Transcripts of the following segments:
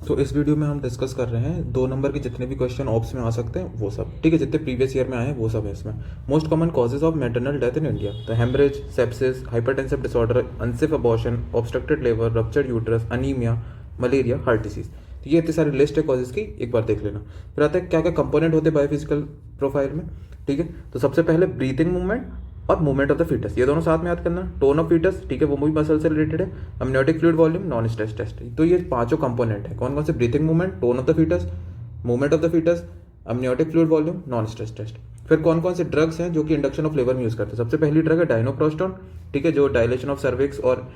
तो इस वीडियो में हम डिस्कस कर रहे हैं 2 नंबर के जितने भी क्वेश्चन ऑप्स में आ सकते हैं वो सब, ठीक है। जितने प्रीवियस ईयर में आए हैं वो सब है इसमें। Most common causes of maternal death in India, तो haemorrhage, sepsis, hypertensive disorder, unsafe abortion, obstructed labour, ruptured uterus, anaemia, malaria, heart disease. तो ये इतनी सारी लिस्ट है कॉजेज की, एक बार देख लेना। फिर आता है क्या क्या कंपोनेंट होते हैं बायोफिजिकल प्रोफाइल में, ठीक है। तो सबसे पहले ब्रीथिंग मूवमेंट और मूवमेंट ऑफ द फीटस, ये दोनों साथ में याद करना। टोन ऑफ फीटस, ठीक है, वो भी मसल से रिलेटेड है। Amniotic fluid volume, non stress test. तो ये पांचों कंपोनेंट है। कौन कौन से? Breathing movement, tone of the foetus, movement of the foetus, amniotic fluid volume, non stress test. फिर कौन कौन से ड्रग्स हैं जो कि इंडक्शन ऑफ लेबर में यूज करते हैं? सबसे पहली ड्रग है डायनोप्रोस्टोन, ठीक है, जो डायलेशन ऑफ सर्विक्स और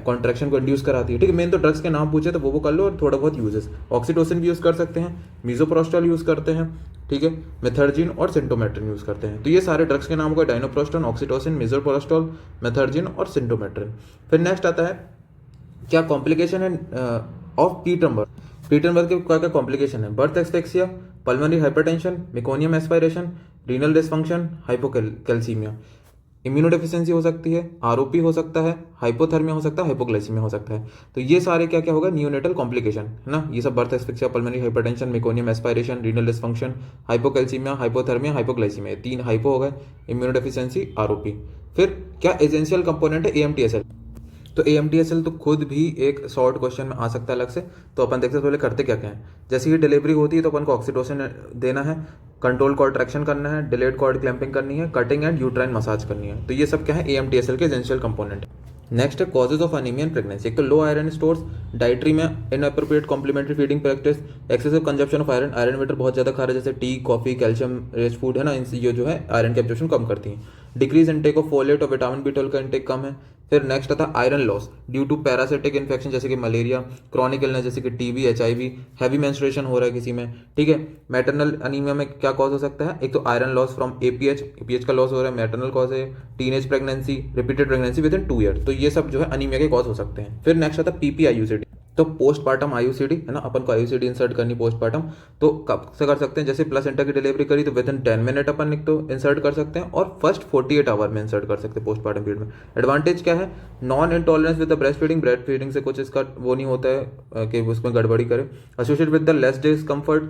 कॉन्ट्रैक्शन को इंड्यूस कराती है, ठीक है। मेन तो ड्रग्स के नाम पूछे तो वो कर लो, और थोड़ा बहुत यूजेस। ऑक्सीटोसिन भी यूज कर सकते हैं, मीजोप्रोस्टॉल यूज करते हैं, ठीक है, मेथर्जिन और सिंटोमेट्रिन यूज करते हैं। तो ये सारे ड्रग्स के नाम हो गए, डायनोप्रोस्टोन, ऑक्सीटोसिन, मिजोप्रोस्टॉल, मेथर्जिन और सिंटोमेट्रिन। फिर नेक्स्ट आता है क्या कॉम्प्लिकेशन है ऑफ पीटर्न बर्थ। पीटर्न बर्थ के क्या क्या कॉम्प्लिकेशन है? Birth asphyxia, pulmonary hypertension, meconium aspiration, renal dysfunction, hypocalcaemia. Immunodeficiency हो सकती है, आरओपी हो सकता है, हाइपोथर्मिया हो सकता है, हाइपोग्लाइसीमिया हो सकता है। तो ये सारे क्या क्या होगा? न्यूनेटल कॉम्प्लिकेशन है ना। ये सब birth asphyxia, pulmonary hypertension, meconium aspiration, renal dysfunction, hypocalcaemia, hypothermia, hypoglycaemia, 3 hypo हो गए, इम्यूनोडेफिशिएंसी, आरओपी। फिर क्या एसेंशियल कंपोनेंट है एएमटीएसएल? तो एएमटीएसएल तो खुद भी एक शॉर्ट क्वेश्चन में आ सकता है अलग से। तो अपन देखते हैं पहले करते क्या क्या है। जैसे ही डिलीवरी होती है तो अपन को ऑक्सीटोसिन देना है, कंट्रोल कॉन्ट्रैक्शन करना है, डिलेड कॉर्ड क्लैंपिंग करनी है, कटिंग एंड यूट्राइन मसाज करनी है। तो ये सब क्या है? एएमटीएसएल के एसेंशियल कंपोनेंट। नेक्स्ट है causes of anaemia in pregnancy. एक तो लो आयरन स्टोर्स, डाइटरी में inappropriate complementary feeding practice, excessive consumption of iron, iron वेटर बहुत ज़्यादा खा रहे जैसे tea, coffee, calcium rich food है ना, इनसे ये जो है आयरन की एब्जॉर्प्शन कम करती हैं। डिक्रीज इनटेक ऑफ फोलेट और विटामिन B12 का इंटेक कम है। फिर नेक्स्ट आता है iron loss due to parasitic infection जैसे कि मलेरिया, क्रॉनिक इलनेस जैसे कि टीबी, एचआईवी, हैवी मेंस्ट्रुएशन हो रहा है किसी में, ठीक है। मैटरनल अनीमिया में क्या कॉज हो सकता है? एक तो आयरन लॉस फ्रॉम एपीएच का लॉस हो रहा है, मैटरनल कॉज है, teenage pregnancy, repeated pregnancy with in 2 year. तो ये सब जो है अनीमिया के कॉज हो सकते हैं। फिर नेक्स्ट आता है पीपीआईयूसीडी। तो पोस्टपार्टम आईयूसीडी है ना, अपन को आईयूसीडी इंसर्ट करनी पोस्टपार्टम। तो कब से कर सकते हैं? जैसे प्लेसेंटा की डिलीवरी करी तो विद इन 10 मिनट अपन एक तो इंसर्ट कर सकते हैं, और फर्स्ट 48 आवर में इंसर्ट कर सकते हैं पोस्टपार्टम पीरियड में। एडवांटेज क्या है? Non intolerance with the breast feeding से कुछ इसका वो नहीं होता है कि उसमें गड़बड़ी करे। Associated with the less discomfort,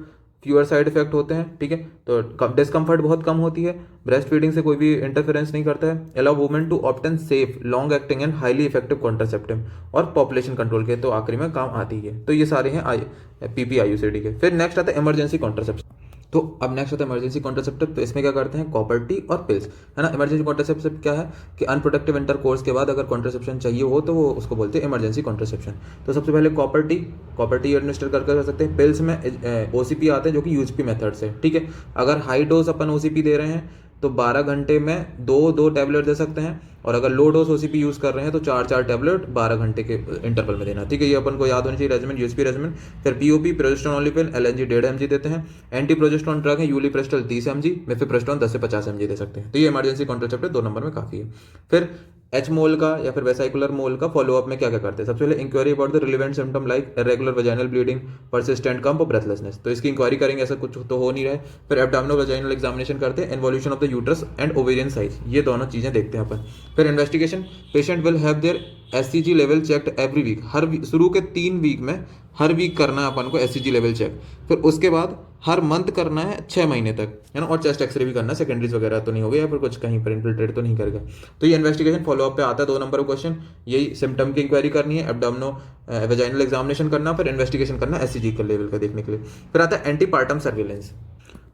fewer side effect होते हैं, ठीक है। तो डिस्कम्फर्ट बहुत कम होती है, ब्रेस्ट फीडिंग से कोई भी इंटरफेरेंस नहीं करता है। Allow women to obtain safe, long acting and highly effective contraceptive, और पॉपुलेशन कंट्रोल के तो आखिरी में काम आती है। तो ये सारे हैं पीपीआईयूसीडी के। फिर नेक्स्ट आता है इमरजेंसी कॉन्ट्रासेप्शन। तो अब नेक्स्ट होता है इमरजेंसी कॉन्ट्रासेप्टिव। तो इसमें क्या करते हैं? कॉपर टी और पिल्स, है ना। इमरजेंसी कॉन्ट्रासेप्टिव क्या है कि अनप्रोटेक्टिव इंटरकोर्स के बाद अगर कॉन्ट्रासेप्शन चाहिए हो तो वो उसको बोलते हैं इमरजेंसी कॉन्ट्रासेप्शन। तो सबसे पहले कॉपर टी एडमिनिस्टर कर सकते हैं। पिल्स में ओसीपी आते हैं जो कि यूएचपी मेथड से, ठीक है। अगर हाई डोज अपन ओसीपी दे रहे हैं तो 12 घंटे में दो टैबलेट दे सकते हैं, और अगर लो डोज ओसीपी यूज कर रहे हैं तो 4 टैबलेट 12 घंटे के इंटरवल में देना, ठीक है। ये अपन को याद होनी चाहिए रेजिमेंट, यूएसपी रेजिमेंट। फिर पीओपी, प्रोजेस्टेरोन ओनली पिल, एलएनजी 1.5 mg देते हैं। एंटी प्रोजेस्टेरोन ड्रग है यूलिप्रेस्टल 30 mg, मिफेप्रेस्टोन 10 से 50 mg दे सकते हैं। तो ये इमरजेंसी कॉन्ट्रासेप्टिव 2 नंबर में काफी है। फिर एच मोल का या फिर वेसाइकुलर मोल का फॉलोअप में क्या क्या करते हैं? सबसे पहले inquiry about the relevant symptom like irregular vaginal bleeding, persistent कंप और ब्रेथलेसनेस। तो इसकी इंक्वायरी करेंगे, ऐसा कुछ तो हो नहीं रहा है। फिर एब्डोमिनल वजाइनल एग्जामिनेशन करते हैं, involution of the uterus and ovarian size, ये दोनों चीजें देखते हैं अपन। फिर investigation, patient will have their SCG level checked every week, शुरू के 3 वीक में हर वीक करना है अपन को एससीजी लेवल चेक। फिर उसके बाद हर मंथ करना है 6 महीने तक, है ना। और चेस्ट एक्सरे भी करना है, सेकेंडरीज वगैरह तो नहीं हो गया या फिर कुछ कहीं पर इन्फिल्ट्रेट तो नहीं करेगा। तो ये इन्वेस्टिगेशन फॉलोअप पे आता है 2 नंबर क्वेश्चन। यही सिम्टम की इंक्वायरी करनी है, एब्डोमिनो वेजाइनल एग्जामिनेशन करना, फिर इन्वेस्टिगेशन करना एससीजी के लेवल का देखने के लिए। फिर आता है एंटीपार्टम सर्विलेंस।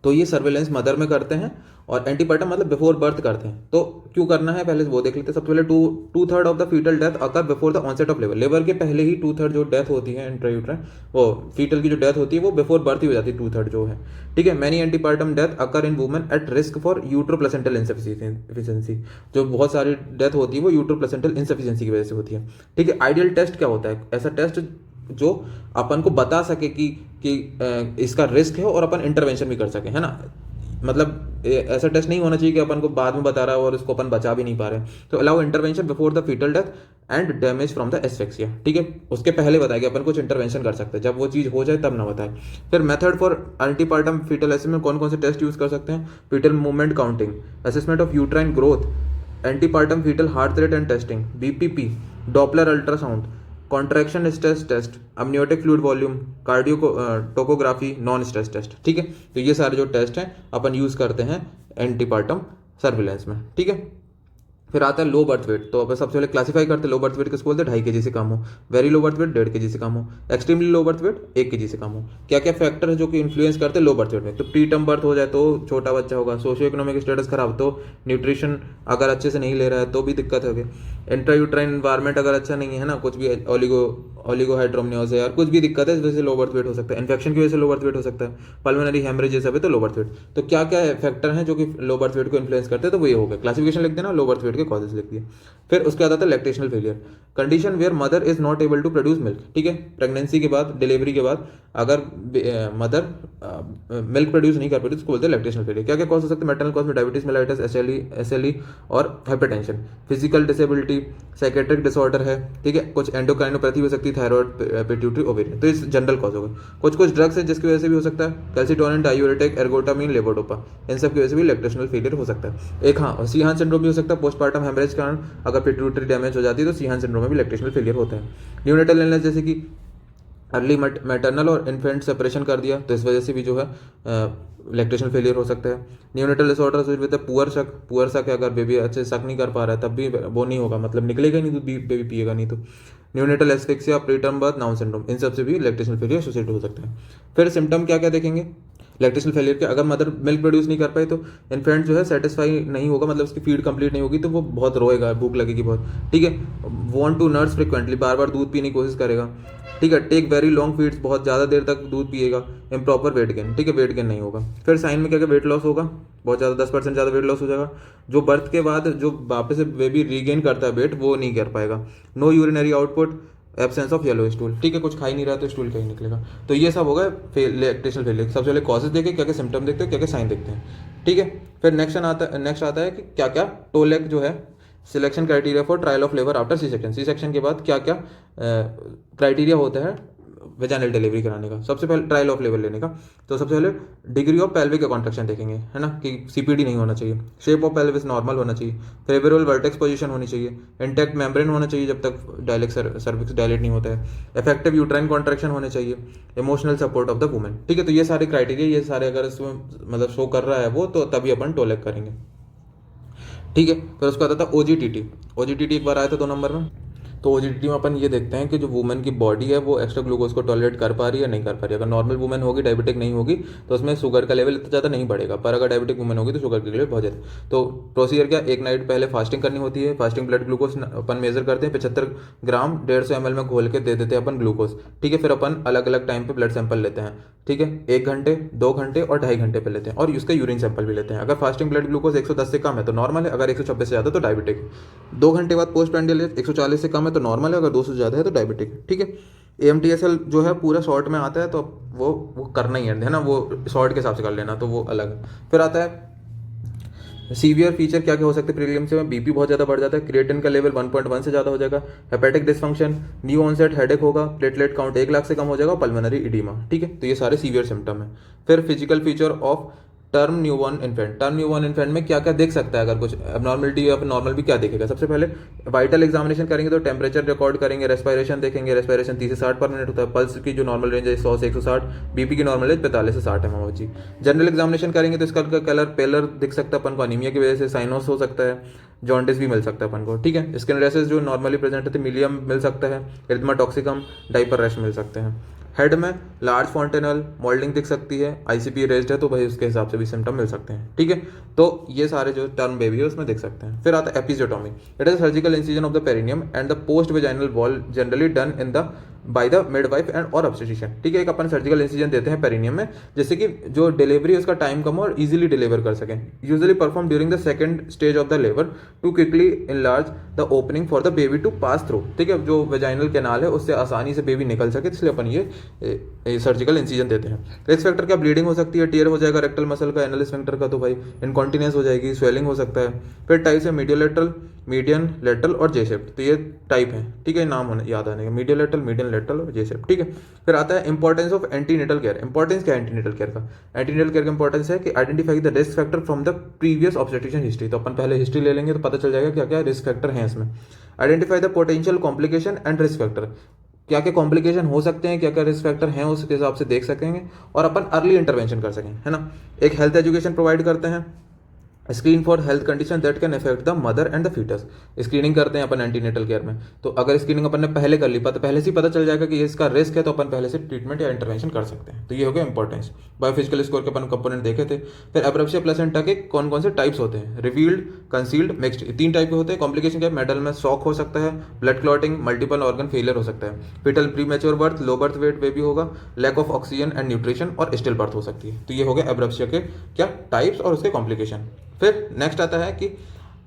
तो ये सर्वेलेंस मदर में करते हैं, और एंटीपार्टम मतलब बिफोर बर्थ करते हैं। तो क्यों करना है पहले वो देख लेते हैं। सबसे पहले 2/3 of the foetal death occur before the onset of labour. Labour के पहले ही 2/3 जो डेथ होती है इंट्रायूट्राइन, वो फीटल की जो डेथ होती है वो बिफोर बर्थ ही हो जाती है 2/3 जो है, ठीक है। Many antepartum death occur in women at risk for uteroplacental insufficiency. जो बहुत सारी डेथ होती है वो यूट्रोप्लेसेंटल इंसफिशिएंसी की वजह से होती है, ठीक है। आइडियल टेस्ट क्या होता है? ऐसा टेस्ट जो अपन को बता सके कि इसका रिस्क है और अपन इंटरवेंशन भी कर सके, है ना। मतलब ऐसा टेस्ट नहीं होना चाहिए कि अपन को बाद में बता रहा है और इसको अपन बचा भी नहीं पा रहे। तो allow intervention before the foetal death and damage from the asphyxia, ठीक है। उसके पहले बताया कि अपन कुछ इंटरवेंशन कर सकते हैं, जब वो चीज़ हो जाए तब ना बताए। फिर method for antepartum foetal assessment, कौन कौन से टेस्ट यूज कर सकते हैं? Foetal movement counting, assessment of uterine growth, antepartum foetal heart rate and testing, BPP, Doppler ultrasound, contraction stress test, amniotic fluid volume, cardiotocography, non stress test, ठीक है। तो ये सारे जो टेस्ट हैं अपन यूज़ करते हैं एंटीपार्टम सर्विलेंस में, ठीक है। फिर आता है लो बर्थ वेट। तो अब सबसे पहले क्लासीफाई करते हैं लो बर्थ वेट किसको बोलते हैं, 2.5 kg से कम हो। Very low birth wait 1.5 kg से कम हो। Extremely low birth wait 1 kg से कम हो। क्या क्या फैक्टर है जो कि इन्फ्लुएंस करते हैं लो बर्थ वेट में, तो प्री टर्म बर्थ हो जाए तो छोटा बच्चा होगा, सोशियो इकोनॉमिक स्टेटस खराब, तो न्यूट्रिशन अगर अच्छे से नहीं ले रहा है तो भी दिक्कत होगी। इंट्रायूट्राइन एनवायरमेंट अगर अच्छा नहीं है ना, कुछ भी ओलिगोहाइड्रोमनियोज है यार, कुछ भी दिक्कत है इस वजह से लो बर्थ वेट हो सकता है। इन्फेक्शन की वजह से लो बर्थ वेट हो सकता है। पल्मोनरी हेमरेज ये सब है तो लो बर्थ वेट। तो क्या क्या फैक्टर हैं जो कि लो बर्थ वेट को इन्फ्लुएंस करते हैं, तो वो ये हो गया। क्लासिफिकेशन लिख देना, लो बर्थ वेट के कॉजेज लिख दिए। फिर उसके बाद आता है lactational failure, condition where mother is not able to produce milk, ठीक है। प्रेगनेंसी के बाद, डिलीवरी के बाद अगर मदर मिल्क प्रोड्यूस नहीं कर पाती उसको बोलते हैं लैक्टेशनल फेलियर। क्या क्या कॉज हो सकते हैं, मैटरनल कॉज में डायबिटीज मेलाइटिस, एसएलई और hypertension. Physical disability, psychiatric disorder है, ठीक है। कुछ एंडोक्राइनोपैथी हो सकती है, थायराइड, पिट्यूटरी, ओवेरियन, तो इस जनरल कॉज हो गए। कुछ ड्रग्स है जिसकी वजह से भी हो सकता है, कैल्सिटोनिन, डायूरेटिक, एर्गोटामिन, लेवोडोपा, इन सब की वजह से भी लैक्टेशनल फेलियर हो सकता है। एक हाँ, सीहान सिंड्रोम भी हो सकता है, पोस्टमार्टम हेमरेज के कारण अगर पिट्यूटरी डैमेज हो जाती है तो सीहान सिंड्रोम में भी लैक्टेशनल फेलियर होता है। न्यूनेटल इलनेस जैसे कि अर्ली मैटरनल और इन्फेंट सेपरेशन कर दिया तो इस वजह से भी जो है लैक्टेशनल फेलियर हो सकता है। न्यूनेटल डिसऑर्डर्स विद पुअर शक है, अगर बेबी अच्छे शक नहीं कर पा रहा है तब भी वो नहीं होगा, मतलब निकलेगा नहीं तो बेबी पिएगा नहीं। तो neonatal asphyxia, preterm birth, Noonan syndrome, इन सब से भी लैक्टेशनल फेलियर एसोसिएटेड हो सकता है। फिर सिम्टम क्या क्या देखेंगे लैक्टेशनल फेलियर के, अगर मदर मिल्क प्रोड्यूस नहीं कर पाई तो इन्फेंट जो है सेटिस्फाई नहीं होगा, मतलब उसकी फीड कंप्लीट नहीं होगी तो वो बहुत रोएगा, भूख लगेगी बहुत, ठीक है। वांट टू नर्स फ्रिक्वेंटली, बार बार दूध पीने की कोशिश करेगा, ठीक है। टेक वेरी लॉन्ग फीड्स, बहुत ज़्यादा देर तक दूध पिएगा। इम्प्रॉपर वेट गेन, ठीक है, वेट गेन नहीं होगा। फिर साइन में क्या क्या, वेट लॉस होगा, बहुत ज़्यादा 10% ज़्यादा वेट लॉस हो जाएगा। जो बर्थ के बाद जो वापस से बेबी रीगेन करता है वेट वो नहीं कर पाएगा। No urinary output, absence of yellow stool, ठीक है, कुछ खा ही नहीं रहा तो स्टूल कहीं निकलेगा। तो ये सब होगा लैक्टेशनल फेलियर। सबसे पहले कॉजेज देखे, क्या क्या सिम्टम देखते हैं, क्या क्या साइन देखते हैं, ठीक है। फिर नेक्स्ट आता है कि क्या क्या टोलेक जो है selection criteria for trial of labour after C section. C section के बाद क्या क्या क्राइटेरिया होता है वेजाइनल डिलीवरी कराने का। सबसे पहले ट्रायल ऑफ लेबर लेने का, तो सबसे पहले डिग्री ऑफ पेल्विक कॉन्ट्रैक्शन देखेंगे, है ना, कि सीपीडी नहीं होना चाहिए। शेप ऑफ पेल्विस नॉर्मल होना चाहिए। फेवरेबल वर्टेक्स पोजीशन होनी चाहिए। इंटैक्ट मेम्ब्रेन होना चाहिए जब तक सर्विक्स डायलेट नहीं होता है। इफेक्टिव यूट्राइन कॉन्ट्रैक्शन होने चाहिए। Emotional support of the women, ठीक है। तो ये सारे क्राइटेरिया, ये सारे अगर इसमें मतलब शो कर रहा है वो, तो तभी अपन टोलेक करेंगे, ठीक है। फिर उसके बाद आता है ओजीटीटी एक बार आया था 2 नंबर में। तो ओजीटीटी में अपन ये देखते हैं कि जो वुमेन की बॉडी है वो एक्स्ट्रा ग्लूकोज को टॉलरेट कर पा रही है नहीं कर पा रही है। अगर नॉर्मल वुमेन होगी, डायबिटिक नहीं होगी, तो उसमें शुगर का लेवल इतना ज़्यादा नहीं बढ़ेगा, पर अगर डायबिटिक वुमेन होगी तो शुगर का लेवल बहुत ज़्यादा। तो प्रोसीजर क्या, एक नाइट पहले फास्टिंग करनी होती है। फास्टिंग ब्लड ग्लूकोज अपन मेजर करते हैं, 75 ग्राम 150 ml में घोल के दे देते हैं अपन ग्लूकोज, ठीक है। फिर अपन अलग अलग टाइम पे ब्लड सैंपल लेते हैं, ठीक है, 1 घंटे, 2 घंटे और 2.5 घंटे पे लेते हैं, और उसका यूरिन सैंपल भी लेते हैं। अगर फास्टिंग ब्लड ग्लूकोज 110 से कम है तो नॉर्मल है, अगर 126 से ज़्यादा तो डायबिटिक है। 2 घंटे बाद पोस्ट पैंडियल 140 से कम है तो नॉर्मल है, अगर 200 से ज़्यादा है तो डायबिटिक है, ठीक है। AMTSL जो है पूरा शॉर्ट में आता है, तो वो करना ही है ना, वो शॉर्ट के हिसाब से कर लेना, तो वो अलग है। फिर आता है सीवियर फीचर, क्या क्या हो सकते हैं प्रीलिम्स में, बीपी बहुत ज़्यादा बढ़ जाता है, क्रिएटिन का लेवल 1.1 से ज़्यादा हो जाएगा, hepatic dysfunction, new onset headache होगा, प्लेटलेट काउंट 1 लाख से कम हो जाएगा, पल्मोनरी इडीमा, ठीक है। तो ये सारे सीवियर सिम्टम है। फिर physical feature of term newborn infant में क्या क्या देख सकता है, अगर कुछ एबनॉर्मलिटी या नॉर्मल भी क्या देखेगा। सबसे पहले वाइटल एग्जामिनेशन करेंगे तो टेम्परेचर रिकॉर्ड करेंगे, रेस्पिरेशन देखेंगे, रेस्पिरेशन 30 से 60 पर मिनट होता है, पल्स की जो नॉर्मल रेंज है 100 से 160, बीपी की नॉर्मल रेंज 45 से 60 है जी। जनरल एग्जामिनेशन करेंगे तो इसका कलर पेलर दिख सकता है अपन को, अनीमिया की वजह से साइनोस हो सकता है, जॉन्डिस भी मिल सकता है अपन को, ठीक है। स्किन रैशेस जो नॉर्मली प्रेजेंट होते हैं, मिलियम मिल सकता है, एरिथमा टॉक्सिकम, डाइपर रैश मिल सकते हैं। हेड में लार्ज फॉन्टेनल मोल्डिंग दिख सकती है, आईसीपी रेज्ड है तो भाई उसके हिसाब से भी सिम्टम मिल सकते हैं, ठीक है। तो ये सारे जो टर्म बेबी है उसमें देख सकते हैं। फिर आता है episiotomy, it is surgical incision of the perineum and the post vaginal wall generally done in the by the midwife and और ऑब्स्टेट्रिशियन, ठीक है। एक अपन सर्जिकल इंसिजन देते हैं पेरिनियम में, जिससे कि जो डिलीवरी है उसका टाइम कम हो और इजीली डिलीवर कर सकें। Usually perform during the second stage of the labour to quickly enlarge the opening for the baby to pass through, ठीक है। जो वेजाइनल कैनाल है उससे आसानी से बेबी निकल सके, इसलिए अपन ये सर्जिकल इंसिजन देते हैं। रिस्क फैक्टर क्या, ब्लीडिंग हो सकती है, टीयर हो जाएगा रेक्टल मसल का, एनल स्फिंक्टर का, तो भाई इनकॉन्टिनेंस हो जाएगी, स्वेलिंग हो सकता है। फिर टाइप्स है मीडियोलेटरल, मीडियन, लेटरल और जे शेप, तो ये टाइप है, ठीक है, नाम होने याद आने का, मीडियोलेटरल, मीडियन, लेटरल और जे शेप, ठीक है। फिर आता है importance of antenatal care. Importance क्या है एंटीनेटल केयर का, एंटीनेटल केयर का इंपॉर्टेंस है कि identify the risk factor from the previous obstetrician history. तो अपन पहले हिस्ट्री ले लेंगे तो पता चल जाएगा क्या क्या रिस्क फैक्टर हैं इसमें। Identify the potential complication and risk factor, क्या क्या कॉम्प्लिकेशन हो सकते हैं, क्या क्या रिस्क फैक्टर हैं, उस हिसाब से देख सकेंगे और अपन अर्ली इंटरवेंशन कर सकें, है ना। एक हेल्थ एजुकेशन प्रोवाइड करते हैं, screen for health condition that can affect the mother and the foetus, screening करते हैं अपन एंटीनेटल केयर में। तो अगर स्क्रीनिंग अपन ने पहले कर ली, पहले से ही पता चल जाएगा कि इसका रिस्क है, तो अपन पहले से ट्रीटमेंट या इंटरवेंशन कर सकते हैं। तो ये हो गया इंपॉर्टेंस। बायोफिजिकल स्कोर के अपन कंपोनेंट देखे थे। फिर एब्रेप्सिया प्लेसेंटा के कौन कौन से टाइप्स होते हैं, रिवील्ड, कंसील्ड, मिक्स्ड, 3 टाइप के होते हैं। कॉम्प्लिकेशन क्या, मेडल में शॉक हो सकता है, blood clotting, multiple organ failure हो सकता है, foetal premature birth, low birth weight baby होगा, lack of oxygen and nutrition और स्टिल बर्थ हो सकती है। तो ये हो गया एब्रेप्सिया के क्या टाइप्स और उसके कॉम्प्लिकेशन। फिर नेक्स्ट आता है कि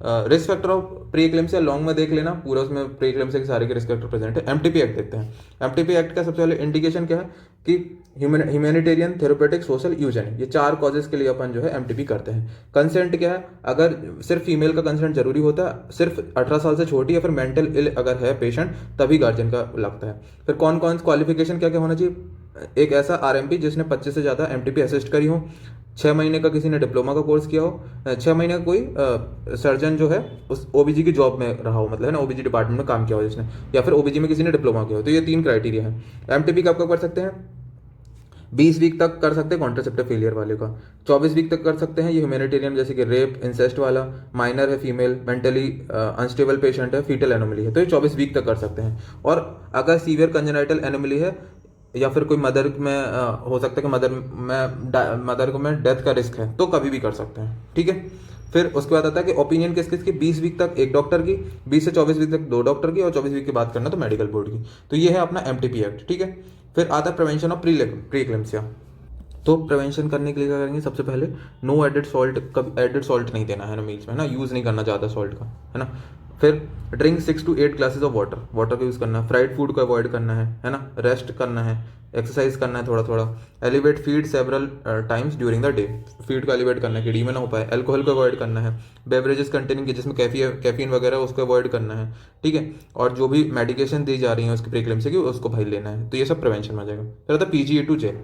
risk factor of pre eclampsia, long में देख लेना पूरा, उसमें प्री एक्लेम्सिया के सारे के रिस्क फैक्टर प्रेजेंट है। एमटीपी एक्ट देखते हैं। एमटीपी एक्ट का सबसे पहले इंडिकेशन क्या है कि ह्यूमैनिटेरियन, थेरेपेटिक, सोशल, यूजेनिक, ये 4 कॉजेज के लिए अपन जो है एमटीपी करते हैं। कंसेंट क्या है, अगर सिर्फ फीमेल का कंसेंट जरूरी होता है, सिर्फ 18 साल से छोटी या फिर मेंटल इल अगर है पेशेंट, तभी गार्जियन का लगता है। फिर कौन कौन क्वालिफिकेशन क्या क्या होना चाहिए, एक ऐसा आरएमपी जिसने 25 से ज़्यादा एमटीपी असिस्ट करी हो, 6 महीने का किसी ने डिप्लोमा का कोर्स किया हो, 6 महीने का कोई सर्जन जो है उस ओबीजी की जॉब में रहा हो, मतलब है ना, ओबीजी डिपार्टमेंट में काम किया हो जिसने, या फिर ओबीजी में किसी ने डिप्लोमा किया हो। तो ये 3 क्राइटेरिया है। एमटीपी कब कब कर सकते हैं, 20 वीक तक कर सकते हैं कॉन्ट्रासेप्टिव फेलियर वाले का, 24 वीक तक कर सकते हैं ये ह्यूमैनिटेरियन जैसे कि रेप, इंसेस्ट वाला, माइनर है फीमेल, मेंटली अनस्टेबल पेशेंट है, फीटल एनोमली है, तो ये 24 वीक तक कर सकते हैं। और अगर सीवियर कंजेनाइटल एनोमली है या फिर कोई मदर में हो सकता है कि मदर को में डेथ का रिस्क है, तो कभी भी कर सकते हैं, ठीक है। फिर उसके बाद आता है कि ओपिनियन किस किस की, 20 वीक तक एक डॉक्टर की, 20 से 24 वीक तक 2 डॉक्टर की, और 24 वीक की बात करना तो मेडिकल बोर्ड की। तो ये है अपना एमटीपी एक्ट, ठीक है। फिर आता है प्रिवेंशन ऑफ प्री एक्लेम्सिया। तो प्रिवेंशन करने के लिए क्या करेंगे, सबसे पहले नो एडेड सॉल्ट, कभी एडेड सॉल्ट नहीं देना है ना मील्स में, है ना, यूज़ नहीं करना ज़्यादा सॉल्ट का, है ना। फिर drink 6 to 8 glasses of water का यूज़ करना है। फ्राइड फूड को अवॉइड करना है ना, रेस्ट करना है, एक्सरसाइज करना है थोड़ा थोड़ा। Elevate feed several times during the day, feed को एलिवेट करना है कि डीमे ना हो पाए। अल्कोहल को अवॉइड करना है। बेवरेजेस कंटेनिंग के जिसमें कैफीन वगैरह उसको अवॉइड करना है, ठीक है। और जो भी मेडिकेशन दी जा रही है उसकी प्रीक्लेम्सिया की, उसको भाई लेना है। तो ये सब प्रिवेंशन में आ जाएगा। फिर आता है PGA2 jail,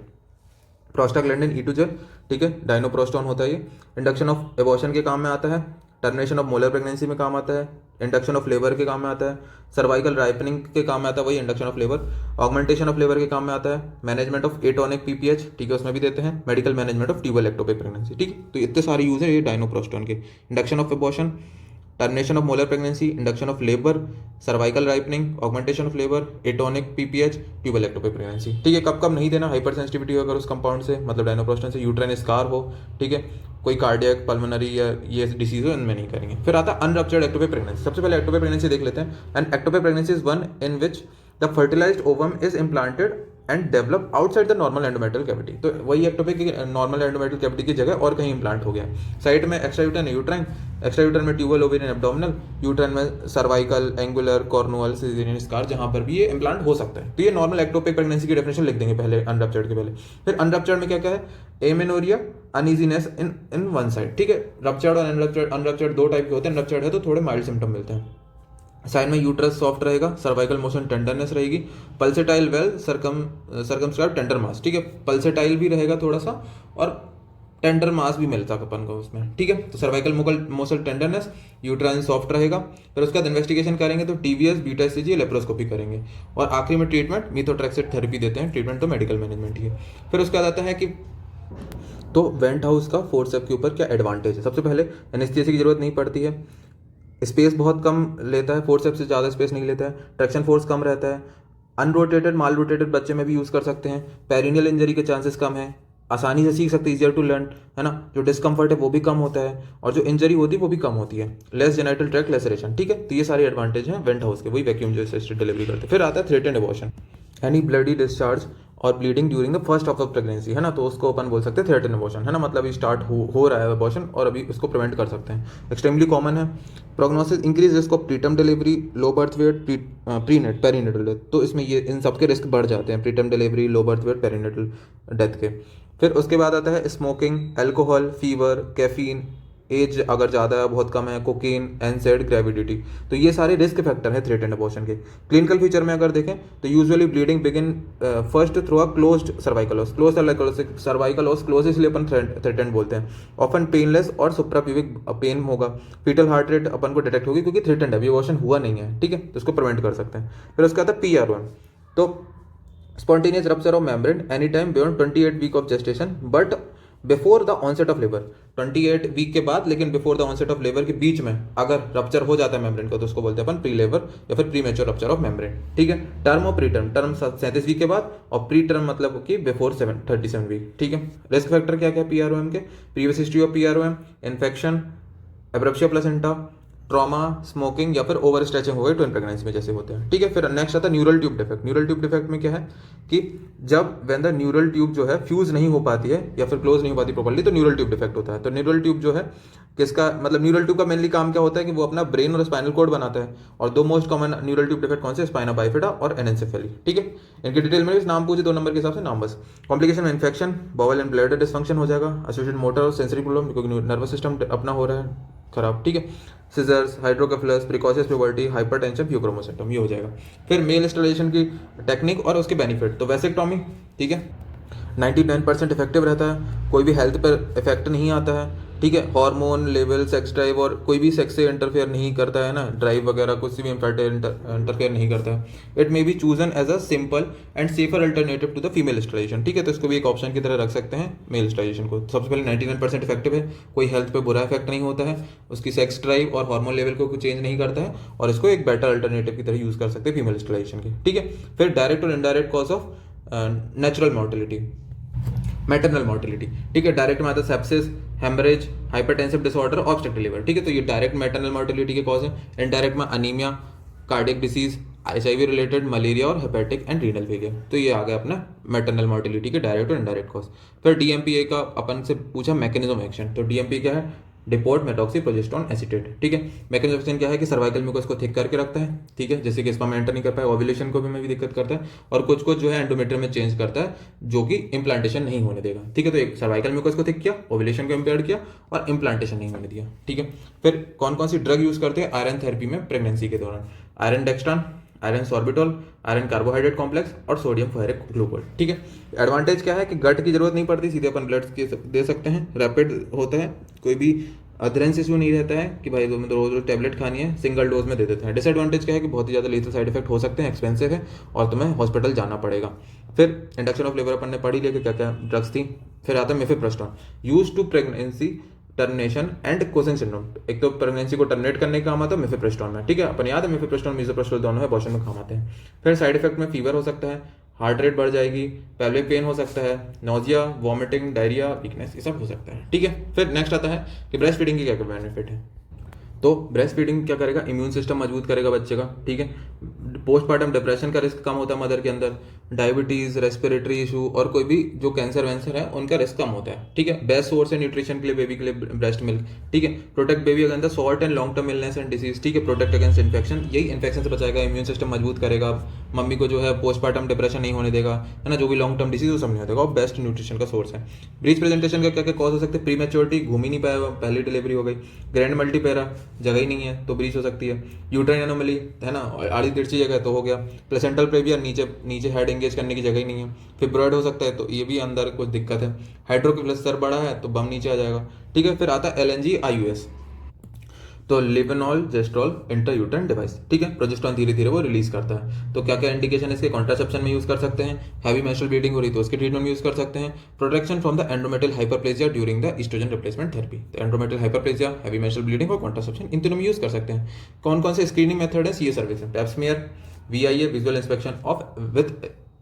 prostaglandin E2 jail, ठीक है, डाइनोप्रोस्टोन होता है ये। इंडक्शन ऑफ एबॉर्शन के काम में आता है, टर्मिनेशन ऑफ मोलर प्रेगनेंसी में काम आता है, इंडक्शन ऑफ लेबर के काम में आता है, सर्वाइकल राइपनिंग के काम में आता है, वही induction of labour, augmentation of labour के काम में आता है, मैनेजमेंट ऑफ एटोनिक PPH, ठीक है, उसमें भी देते हैं, medical management of tubal ectopic pregnancy, ठीक है। तो इतने सारे यूज है ये डाइनोप्रोस्टोन के। Induction of abortion, termination of molar pregnancy, induction of labour, cervical ripening, augmentation of labour, atonic PPH, tubal ectopic pregnancy, ठीक है। कब कब नहीं देना, हाइपर सेंसिटिविटी अगर उस कंपाउंड से, मतलब डाइनोप्रोस्टोन से, यूट्राइन स्कार हो, ठीक है, कोई कार्डियक, पल्मोनरी या ये डिसीज हो, इनमें नहीं करेंगे। फिर आता है अनरप्चर्ड एक्टोपिक प्रेगनेंसी। सबसे पहले एक्टोपिक प्रेगनेंसी देख लेते हैं। And ectopic pregnancy is one in which the fertilised ovum is implanted and develop outside the normal endometrial cavity. तो वही एक्टोपिक की नॉर्मल एंडोमेट्रियल कैविटी की जगह और कहीं इम्प्लांट हो गया। साइड में extra uterine, uterine, extra uterine में ट्यूबल, ओवेरियन, एब्डोमिनल, यूट्राइन में cervical, angular, cornual, caesarean scar, जहां पर भी ये इम्प्लांट हो सकता है। तो ये नॉर्मल एक्टोपिक प्रेगनेंसी की डेफिनेशन लिख देंगे पहले अनरप्चर्ड के पहले। फिर अनरप्चर्ड में क्या क्या है, amenorrhoea, uneasiness in one side, ठीक है। रप्चर्ड और अनरप्चर्ड 2 टाइप के होते हैं। अनरप्चर्ड है तो थोड़े माइल्ड सिम्टम मिलते हैं। साइड में यूट्रस सॉफ्ट रहेगा, सर्वाइकल मोशन टेंडरनेस रहेगी, पल्सेटाइल वेल सर्कमस्क्राइब टेंडर मास, ठीक है, पल्सेटाइल भी रहेगा थोड़ा सा, और टेंडर मास भी मिलता है अपन को उसमें, ठीक है। तो सर्वाइकल मोसल टेंडरनेस, यूट्राइन सॉफ्ट रहेगा। फिर उसके बाद इन्वेस्टिगेशन करेंगे तो TVS, बीटा SCG, लेप्रोस्कोपी करेंगे। और आखिरी में ट्रीटमेंट मीथोट्रेक्सेट थेरेपी देते हैं। ट्रीटमेंट तो मेडिकल मैनेजमेंट ही है। फिर उसके बाद आता है कि तो वेंट हाउस का फोर्सेप के ऊपर क्या एडवांटेज है। सबसे पहले एनेस्थीसिया की जरूरत नहीं पड़ती है, स्पेस बहुत कम लेता है, फोर्सेप्स से ज़्यादा स्पेस नहीं लेता है, ट्रैक्शन फोर्स कम रहता है, अनरोटेटेड माल रोटेटेड बच्चे में भी यूज़ कर सकते हैं, पेरिनियल इंजरी के चांसेस कम है, आसानी से सीख सकते हैं, ईजियर टू लर्न, है ना। जो डिस्कम्फर्ट है वो भी कम होता है, और जो इंजरी होती है वो भी कम होती है, लेस जेनाइटल ट्रैक्ट लेसरेशन, ठीक है। तो ये सारे एडवांटेज हैं वेंट हाउस के, वही वैक्यूम जो असिस्टेड डिलीवरी करते हैं। फिर आता है threatened abortion, any bloody discharge और bleeding during the first of the pregnancy, है ना। तो उसको अपन बोल सकते हैं थ्रेटेंड एबॉर्शन, है ना, मतलब अभी स्टार्ट हो रहा है एबॉर्शन और अभी उसको प्रिवेंट कर सकते हैं। एक्सट्रीमली कॉमन है। Prognosis increase risk of preterm delivery, low birth weight, perinatal death. तो इसमें ये इन सबके रिस्क बढ़ जाते हैं, preterm delivery, low birth weight, perinatal death के। फिर उसके बाद आता है smoking, alcohol, fever, caffeine, age अगर ज़्यादा है, बहुत कम है, कोकीन, एनसेड, ग्रेविडिटी, तो ये सारे रिस्क फैक्टर हैं थ्रेटेंड अबॉर्शन के। क्लिनिकल फीचर में अगर देखें तो usually bleeding begin first through a closed cervical ओस। क्लोज सर्वाइकल ओस क्लोज इसलिए अपन थ्रेटेंड बोलते हैं। ऑफन पेनलेस और सुप्राप्यूबिक पेन होगा। फीटल हार्ट रेट अपन को डिटेक्ट होगी क्योंकि थ्रेटेंड है, अबॉर्शन हुआ नहीं है, ठीक है, तो इसको प्रिवेंट कर सकते हैं। फिर उसके बाद PROM, तो spontaneous rupture of membrane any time beyond 28 week of gestation but before the onset of labour. 28 week के बाद लेकिन before the onset of labour के बीच में अगर रप्चर हो जाता है मेम्ब्रेन का तो उसको बोलते हैं अपन प्री लेबर या फिर pre mature rupture of membrane, ठीक है। टर्म और प्री टर्म, टर्म 37 वीक के बाद और प्री टर्म मतलब कि बिफोर 37 वीक, ठीक है। रिस्क फैक्टर क्या क्या है PROM के? Previous history of PROM, infection, abruptio placenta, trauma, smoking या फिर ओवर स्ट्रेचिंग हो गई ट्विन प्रेगनेंसी में जैसे होते हैं, ठीक है। फिर नेक्स्ट आता है neural tube defect. Neural tube defect में क्या है कि जब वेन द न्यूरल ट्यूब जो है फ्यूज नहीं हो पाती है या फिर क्लोज नहीं हो पाती प्रॉपर्ली तो न्यूरल ट्यूब डिफेक्ट होता है। तो न्यूरल ट्यूब जो है किसका मतलब न्यूरल ट्यूब का मेनली काम क्या होता है कि वो अपना ब्रेन और स्पाइनल कोड बनाता है। और दो most common neural tube defect कौन से? स्पाइना बाइफिडा और एनेंसेफेली, ठीक है। इनके डिटेल में नाम पूछे 2 नंबर के हिसाब से नाम बस। कॉम्प्लिकेशन में infection, bowel and bladder dysfunction हो जाएगा, एसोसिएटेड मोटर और सेंसरी प्रॉब्लम क्योंकि नर्वस सिस्टम अपना हो रहा है खराब, ठीक है। सिजर्स, हाइड्रोकेफलस, प्रिकॉशियस प्यूबर्टी, हाइपरटेंशन, फ्यूक्रोमोसाइटोम, ये हो जाएगा। फिर मेल स्टेरिलाइजेशन की टेक्निक और उसके बेनिफिट, तो वैसेक्टॉमी, ठीक है, 99% इफेक्टिव रहता है, कोई भी हेल्थ पर इफेक्ट नहीं आता है, ठीक है। हार्मोन लेवल, सेक्स ड्राइव और कोई भी सेक्स से इंटरफेयर नहीं करता है ना, ड्राइव वगैरह कुछ भी इंटरफेयर नहीं करता है। It may be chosen as a simple and safer alternative to the female sterilisation, ठीक है। तो इसको भी एक ऑप्शन की तरह रख सकते हैं मेल स्टेरिलाइजेशन को। सबसे पहले 99% इफेक्टिव है, कोई हेल्थ पे बुरा इफेक्ट नहीं होता है, उसकी सेक्स ड्राइव और हार्मोन लेवल को कुछ चेंज नहीं करता है और इसको एक बेटर अल्टरनेटिव की तरह यूज कर सकते हैं फीमेल स्टेरिलाइजेशन की, ठीक है। फिर डायरेक्ट और indirect cause of natural mortality, maternal mortality, ठीक है। डायरेक्ट में आता है sepsis, haemorrhage, hypertensive disorder, obstructive liver, ठीक है। तो ये डायरेक्ट मैटरनल मॉर्टेलिटी के कॉज है। इनडायरेक्ट में anaemia, cardiac disease, HIV related, malaria और हेपेटिक एंड रीनल फेलियर। तो ये आ गया अपना मैटरनल मॉर्टेलिटी के डायरेक्ट और इनडायरेक्ट कॉज। फिर DMPA का अपन से पूछा मैकेनिज्म एक्शन, तो DMPA क्या है? डिपोर्ट मेटॉक्सी प्रोजेस्टेरोन एसीटेट, ठीक है। मैकेनिज्म एक्शन क्या है कि सर्वाइकल म्यूकस को थिक करके रखता है, ठीक है, जैसे कि स्पर्म एंटर नहीं कर पाए, ओव्यूलेशन को भी दिक्कत करता है और कुछ कुछ जो है एंडोमेट्रियम में चेंज करता है जो कि इम्प्लांटेशन नहीं होने देगा, ठीक है। तो एक सर्वाइकल म्यूकस को थिक किया, ओव्यूलेशन को इम्पेयर किया और इम्प्लांटेशन नहीं होने दिया, ठीक है। फिर कौन कौन सी ड्रग यूज करते हैं आयरन थेरेपी में प्रेगनेंसी के दौरान? Iron dextran, iron sorbitol, iron carbohydrate complex और सोडियम फेरिक ग्लूकोज, ठीक है। एडवांटेज क्या है कि गट की जरूरत नहीं पड़ती, सीधे अपन ब्लड दे सकते हैं, रैपिड होता है, कोई भी अधरेंस इशू नहीं रहता है कि भाई रोज रोज टैबलेट खानी है, सिंगल डोज में दे देते हैं। डिसएडवांटेज क्या है कि बहुत ही ज़्यादा लीथल साइड इफेक्ट हो सकते हैं, एक्सपेंसिव है और तुम्हें हॉस्पिटल जाना पड़ेगा। फिर इंडक्शन ऑफ लेबर अपन ने पढ़ी लिया कि क्या क्या ड्रग्स थी। फिर आता है mifepristone, use to pregnancy termination and कोसेन सिंड्रोम। एक तो प्रेगनेंसी को टर्मिनेट करने का काम आता है मिफेप्रोस्टोन में, ठीक है। अपन याद है मिफेप्रोस्टोन मिसोप्रोस्टोल दोनों है अबॉर्शन में काम आते हैं। फिर साइड इफेक्ट में फीवर हो सकता है, हार्ट रेट बढ़ जाएगी, पेल्विक पेन हो सकता है, नोजिया, वॉमिटिंग, डायरिया, वीकनेस, ये सब हो सकता है, ठीक है। फिर नेक्स्ट आता है कि ब्रेस्ट फीडिंग की क्या क्या बेनिफिट है। तो ब्रेस्ट फीडिंग क्या करेगा? इम्यून सिस्टम मजबूत करेगा बच्चे का, ठीक है। पोस्टमार्टम डिप्रेशन का रिस्क कम होता है मदर के अंदर, डायबिटीज, रेस्पिरेटरी इशू और कोई भी जो कैंसर वैंसर है उनका रिस्क कम होता है, ठीक है। बेस्ट सोर्स है न्यूट्रिशन के लिए बेबी के लिए ब्रेस्ट मिल्क, ठीक है। Protect baby against short and long term illness and disease, ठीक है। प्रोटेक्ट अगेंस्ट इन्फेक्शन, यही इन्फेक्शन से बचाएगा, इम्यून सिस्टम मजबूत करेगा, मम्मी को जो है पोस्टमार्टम डिप्रेशन नहीं होने देगा, है ना, जो भी लॉन्ग टर्म डिसीज वो सब नहीं होगा और बेस्ट न्यूट्रिशन का सोर्स है। ब्रीच प्रेजेंटेशन का क्या क्या कॉज हो सकते हैं? प्री मैच्योरिटी, घूम ही नहीं पाया, पहली डिलीवरी हो गई। ग्रैंड मल्टीपेरा, जगह ही नहीं है तो ब्रीच हो सकती है। यूट्राइन एनोमली, है ना, आड़ी तिरछी जगह तो हो गया। प्लेसेंटल प्रेवियर, नीचे नीचे हेड एंगेज करने की जगह ही नहीं है। फिब्रॉइड हो सकता है तो ये भी अंदर कुछ दिक्कत है। हाइड्रोकेफलस सर बड़ा है तो बम नीचे आ जाएगा, ठीक है। फिर आता है LNG IUS, तो लिवेनॉल जेस्ट्रॉल इंट्रायूटेराइन डिवाइस, ठीक है। प्रोजेस्टेरॉन धीरे धीरे वो रिलीज करता है। तो क्या क्या इंडिकेशन इसके? कॉन्ट्रासेप्शन में यूज कर सकते हैं, हैवी मेंस्ट्रुअल ब्लीडिंग हो रही तो उसके ट्रीटमेंट में यूज कर सकते हैं, protection from the endometrial hyperplasia during the oestrogen replacement therapy. तो endometrial hyperplasia, heavy menstrual bleeding और कॉन्ट्रासेप्शन, इन तीनों में यूज कर सकते हैं। कौन कौन से स्क्रीनिंग मेथड है? ये सर्विस है, pap smear, VIA visual inspection of with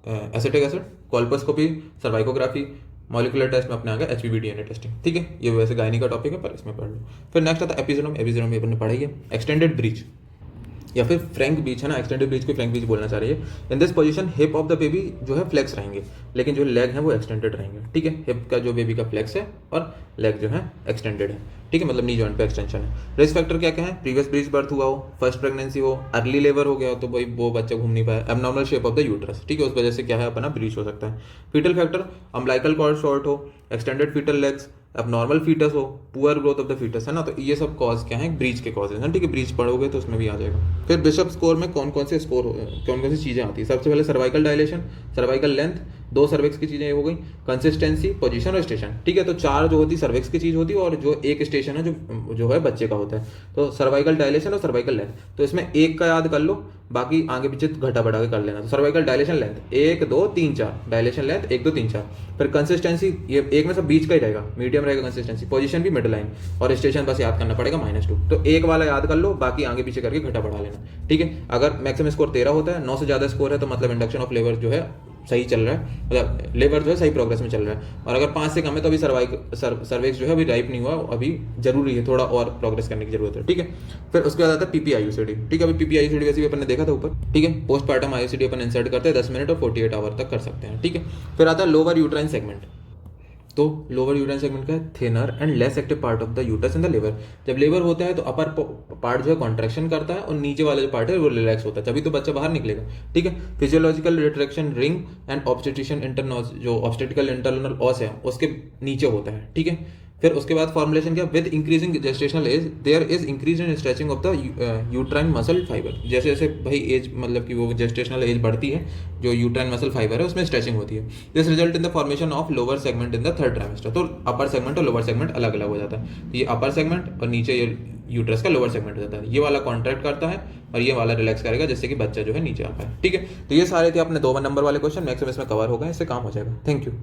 acetic acid, colposcopy, cervicography, molecular test में अपने आ गया HPV DNA टेस्टिंग, ठीक है। ये वैसे गायनी का टॉपिक है पर इसमें पढ़ लो। फिर नेक्स्ट आता है एपिजोनोम, एपिजोनोम ये अपने पढ़ाई है। एक्सटेंडेड ब्रीच या फिर फ्रैंक बीच, है ना, एक्सटेंडेड ब्रीच को फ्रैंक बीच बोलना चाह रही है। In this position hip of the baby जो है फ्लेक्स रहेंगे लेकिन जो लेग है वो एक्सटेंडेड रहेंगे, ठीक है। हिप का जो बेबी का फ्लेक्स है और लेग जो है एक्सटेंडेड है, ठीक है, मतलब नी जॉइंट पे एक्सटेंशन है। रिस्क फैक्टर क्या क्या है? प्रीवियस ब्रीच बर्थ हुआ हो, फर्स्ट प्रेगनेंसी हो, अर्ली लेबर हो गया हो तो भाई वो बच्चा घूम नहीं पाया, abnormal shape of the uterus, ठीक है, उस वजह से क्या है अपना ब्रीच हो सकता है। Foetal factor, umbilical cord short हो, एक्सटेंडेड फीटल लेग्स, अब नॉर्मल फीटस हो, poor growth of the foetus है ना, तो ये सब कॉज क्या है, ब्रीच के कॉजेज हैं, ठीक है, ब्रीच पढ़ोगे तो उसमें भी आ जाएगा। फिर बिशप स्कोर में कौन कौन से चीज़ें आती है, सबसे पहले cervical dilation, cervical length, 2 cervix की चीज़ें हो गई, कंसिस्टेंसी, पोजीशन और स्टेशन, ठीक है। तो 4 जो होती सर्विक्स की चीज़ होती है और जो एक स्टेशन है जो है बच्चे का होता है। तो सर्वाइकल डायलेशन और सर्वाइकल लेंथ, तो इसमें एक का याद कर लो, बाकी आगे पीछे घटा बढ़ा के कर लेना। तो cervical dilation length 1 2 3 4, dilation length 1 2 3 4। फिर कंसिस्टेंसी, ये एक में सब बीच का ही रहेगा, मीडियम रहेगा कंसिस्टेंसी, पोजीशन भी मिड लाइन, और स्टेशन बस याद करना पड़ेगा -2। तो एक वाला याद कर लो, बाकी आगे पीछे करके घटा बढ़ा लेना, ठीक है। अगर मैक्सिमम स्कोर 13 होता है, 9 से ज़्यादा स्कोर है तो मतलब इंडक्शन ऑफ लेबर जो है सही चल रहा है, मतलब लेबर जो है सही प्रोग्रेस में चल रहा है। और अगर 5 से कम है तो अभी सर्विक्स जो है अभी राइप नहीं हुआ, अभी जरूरी है, थोड़ा और प्रोग्रेस करने की जरूरत है, ठीक है। फिर उसके बाद आता है PPIUCD, ठीक है। अभी PPIUCD वैसे भी अपन ने देखा था ऊपर, ठीक है। पोस्टपार्टम IUCD अपन इंसर्ट करते हैं 10 मिनट और 48 आवर तक कर सकते हैं, ठीक है। फिर आता है लोअर यूट्राइन सेगमेंट। तो लोअर यूट्राइन सेगमेंट का है thinner and less active part of the uterus in the liver. जब लेबर होता है तो अपर पार्ट जो है कॉन्ट्रैक्शन करता है और नीचे वाला जो पार्ट है वो रिलैक्स होता है, तभी तो बच्चा बाहर निकलेगा, ठीक है। Physiological retraction ring and obstetrician internal os, जो ऑब्स्टेटिकल इंटरनल ऑस है उसके नीचे होता है, ठीक है। फिर उसके बाद फॉर्मुलेशन क्या, with increasing gestational age there is increase in stretching of the uterine muscle fibre. जैसे जैसे भाई एज, मतलब कि वो जेस्टेशनल एज बढ़ती है, जो यूट्राइन मसल फाइबर है उसमें स्ट्रेचिंग होती है। This result in the formation of lower segment in the 3rd trimester. तो अपर सेगमेंट और लोअर सेगमेंट अलग अलग हो जाता है, तो ये अपर सेगमेंट और नीचे ये यूट्रस का लोअर सेगमेंट हो जाता है। ये वाला कॉन्ट्रैक्ट करता है और ये वाला रिलैक्स करेगा, जिससे कि बच्चा जो है नीचे आ पाए, ठीक है। तो ये सारे थे अपने 2 नंबर वाले क्वेश्चन, मैक्सिमम इसमें कवर हो गए, इससे काम हो जाएगा। Thank you.